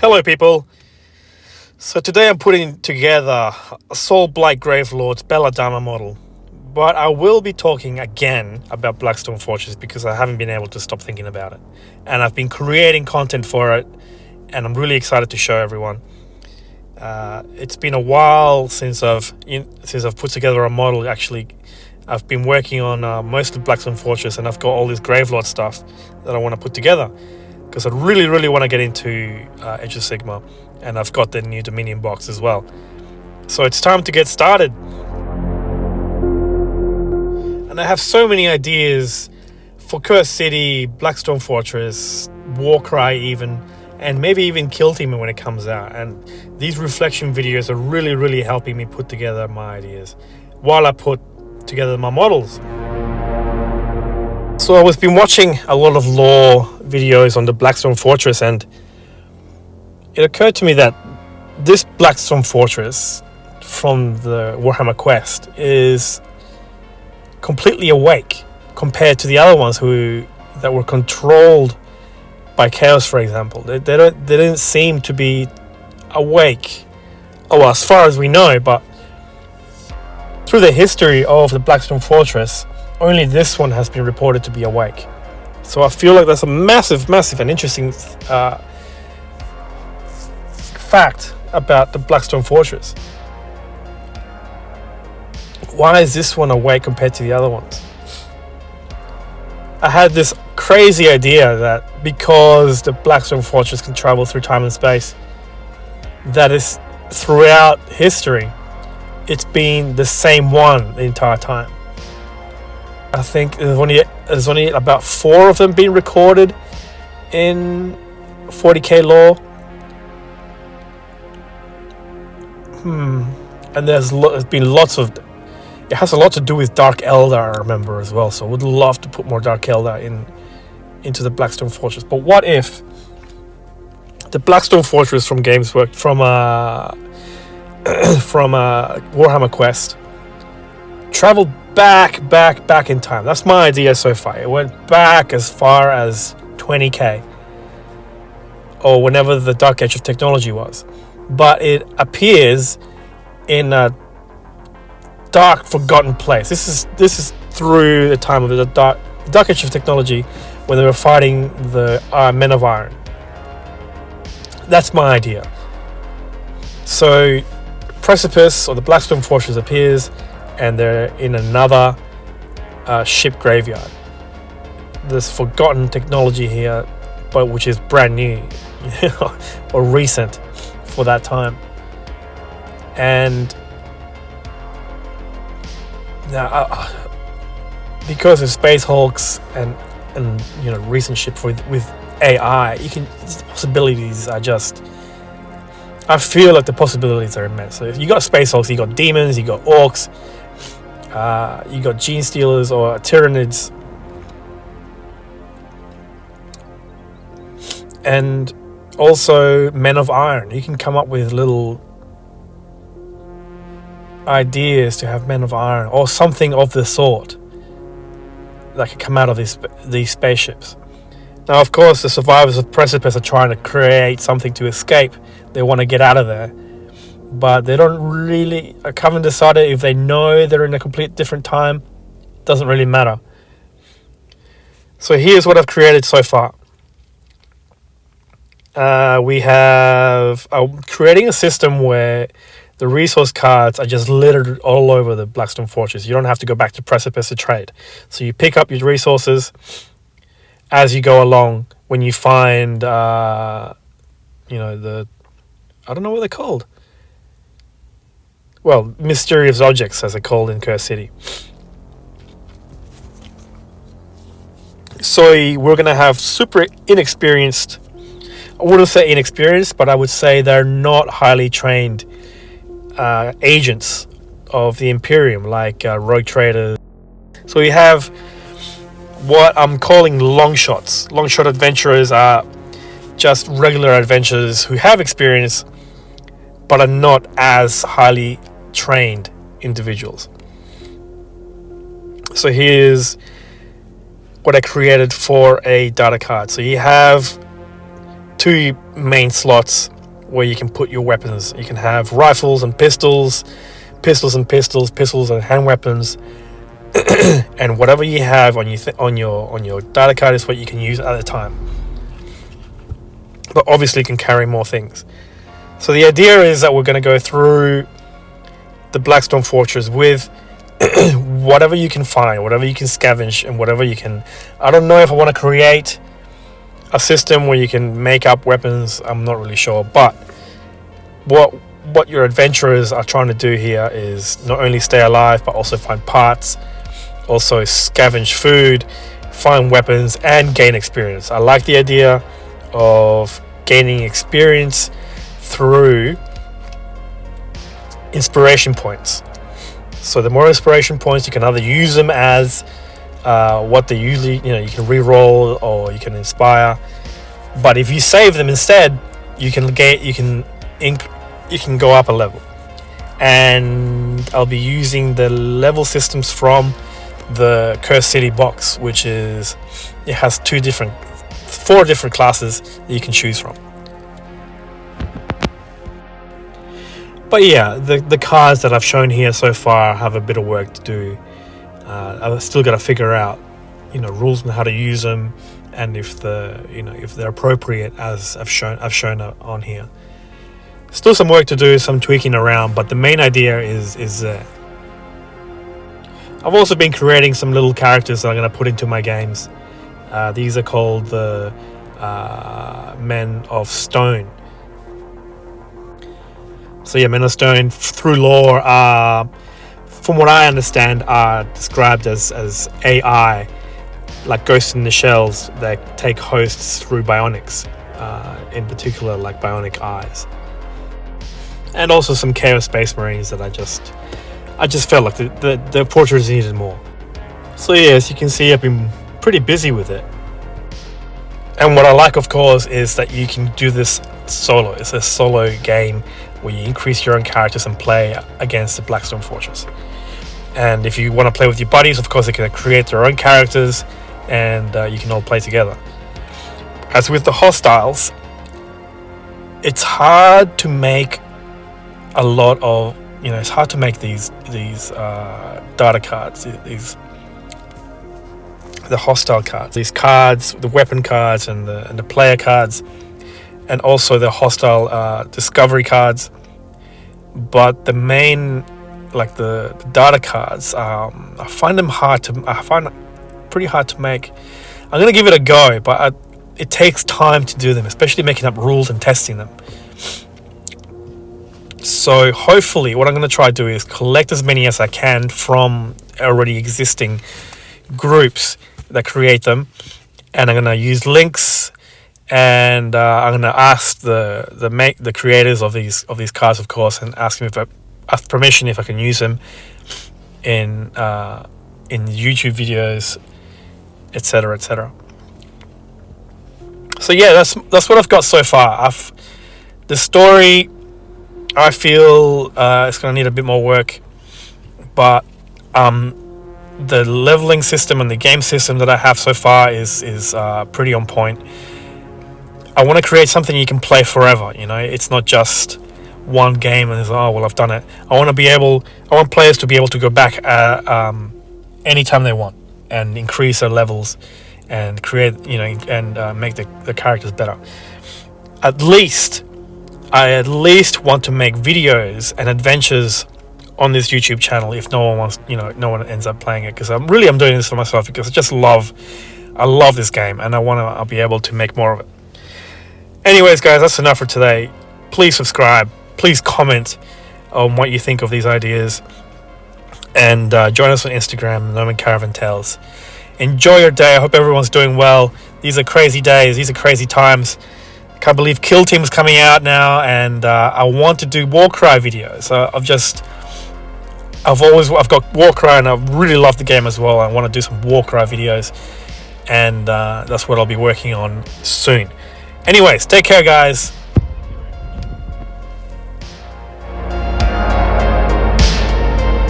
Hello, people. So today I'm putting together a Soul Blight Gravelord's Belladama model, but I will be talking again about Blackstone Fortress because I haven't been able to stop thinking about it, and I've been creating content for it, and I'm really excited to show everyone. It's been a while since I've put together a model. Actually, I've been working on mostly Blackstone Fortress, and I've got all this Gravelord stuff that I want to put together, because I really want to get into Age of Sigmar, and I've got the new Dominion box as well. So it's time to get started. And I have so many ideas for Curse City, Blackstone Fortress, Warcry even, and maybe even Kill Team when it comes out. And these reflection videos are really helping me put together my ideas while I put together my models. So I've been watching a lot of lore videos on the Blackstone Fortress, and it occurred to me that this Blackstone Fortress from the Warhammer Quest is completely awake compared to the other ones that were controlled by Chaos, for example. They didn't seem to be awake, well, as far as we know, but through the history of the Blackstone Fortress, only this one has been reported to be awake. So I feel like that's a massive and interesting fact about the Blackstone Fortress. Why is this one awake compared to the other ones? I had this crazy idea that because the Blackstone Fortress can travel through time and space, that is throughout history, it's been the same one the entire time. I think there's only about 4 of them being recorded in 40k lore. And there's been lots of... It has a lot to do with Dark Eldar, I remember, as well. So I would love to put more Dark Eldar into the Blackstone Fortress. But what if the Blackstone Fortress from Gameswork, from Warhammer Quest, traveled back in time? That's my idea so far. It went back as far as 20k, or whenever the Dark Age of Technology was, but it appears in a dark, forgotten place. This is through the time of the Dark Age of Technology, when they were fighting the Men of Iron. That's my idea. So Precipice, or the Blackstone Fortress, appears, and they're in another ship graveyard. There's forgotten technology here, but which is brand new, or recent for that time. And now, because of Space Hulks and recent ship with AI, the possibilities are just... I feel like the possibilities are immense. So if you got Space Hulks, you got demons, you got orcs, you got Gene Stealers or Tyranids, and also Men of Iron. You can come up with little ideas to have Men of Iron or something of the sort that could come out of these spaceships. Now, of course, the survivors of Precipice are trying to create something to escape. They want to get out of there, but they don't really... I haven't decided if they know they're in a complete different time. Doesn't really matter. So here's what I've created so far. I'm creating a system where the resource cards are just littered all over the Blackstone Fortress. You don't have to go back to Precipice to trade. So you pick up your resources as you go along. When you find, I don't know what they're called. Well, mysterious objects, as they're called in Curse City. So we're going to have super inexperienced... I wouldn't say inexperienced, but I would say they're not highly trained agents of the Imperium, like rogue traders. So we have what I'm calling long shots. Long shot adventurers are just regular adventurers who have experience but are not as highly trained individuals. So here's what I created for a data card. So you have two main slots where you can put your weapons. You can have rifles and pistols, pistols and hand weapons, and whatever you have on your data card is what you can use at the time. But obviously, you can carry more things. So the idea is that we're going to go through the Blackstone Fortress with whatever you can find, whatever you can scavenge, and whatever you can. I don't know if I want to create a system where you can make up weapons. I'm not really sure, but what your adventurers are trying to do here is not only stay alive but also find parts, also scavenge food, find weapons, and gain experience. I like the idea of gaining experience through inspiration points. So the more inspiration points, you can either use them as what they usually, you can re-roll or you can inspire. But if you save them instead, you can go up a level. And I'll be using the level systems from the Cursed City box, which has 4 different classes that you can choose from. But yeah, the cards that I've shown here so far have a bit of work to do. I've still got to figure out, rules on how to use them, and if they're appropriate as I've shown on here. Still some work to do, some tweaking around, but the main idea is there. I've also been creating some little characters that I'm going to put into my games. These are called the Men of Stone. So yeah, Men of Stone, through lore, from what I understand, are described as AI, like Ghosts in the Shells, that take hosts through bionics, in particular like bionic eyes. And also some Chaos Space Marines that I just felt like the Fortress needed more. So yeah, as you can see, I've been pretty busy with it. And what I like, of course, is that you can do this solo. It's a solo game where you increase your own characters and play against the Blackstone Fortress. And if you want to play with your buddies, of course, they can create their own characters and you can all play together. As with the hostiles, it's hard to make a lot of, it's hard to make these data cards, the hostile cards, these cards, the weapon cards and the player cards, and also the hostile discovery cards. But the main, like the data cards, I find it pretty hard to make. I'm gonna give it a go, but it takes time to do them, especially making up rules and testing them. So hopefully what I'm going to try to do is collect as many as I can from already existing groups that create them, and I'm going to use links, and I'm going to ask the creators of these cards, of course, and ask permission if I can use them in YouTube videos, etc., etc. So yeah, that's what I've got so far. The story, I feel it's going to need a bit more work, but the leveling system and the game system that I have so far is pretty on point. I want to create something you can play forever. It's not just one game and it's, oh well, I've done it. I want players to be able to go back anytime they want and increase their levels and create, and make the characters better. I at least want to make videos and adventures on this YouTube channel if no one wants, no one ends up playing it, because I'm doing this for myself because I love this game and I'll be able to make more of it. Anyways, guys, that's enough for today. Please subscribe, please comment on what you think of these ideas, and join us on Instagram, Nomad Caravan Tales. Enjoy your day. I hope everyone's doing well. These are crazy days, these are crazy times. Can't believe Kill Team's coming out now, and I want to do Warcry videos. I've got Warcry, and I really love the game as well. I want to do some Warcry videos, and that's what I'll be working on soon. Anyways, take care, guys.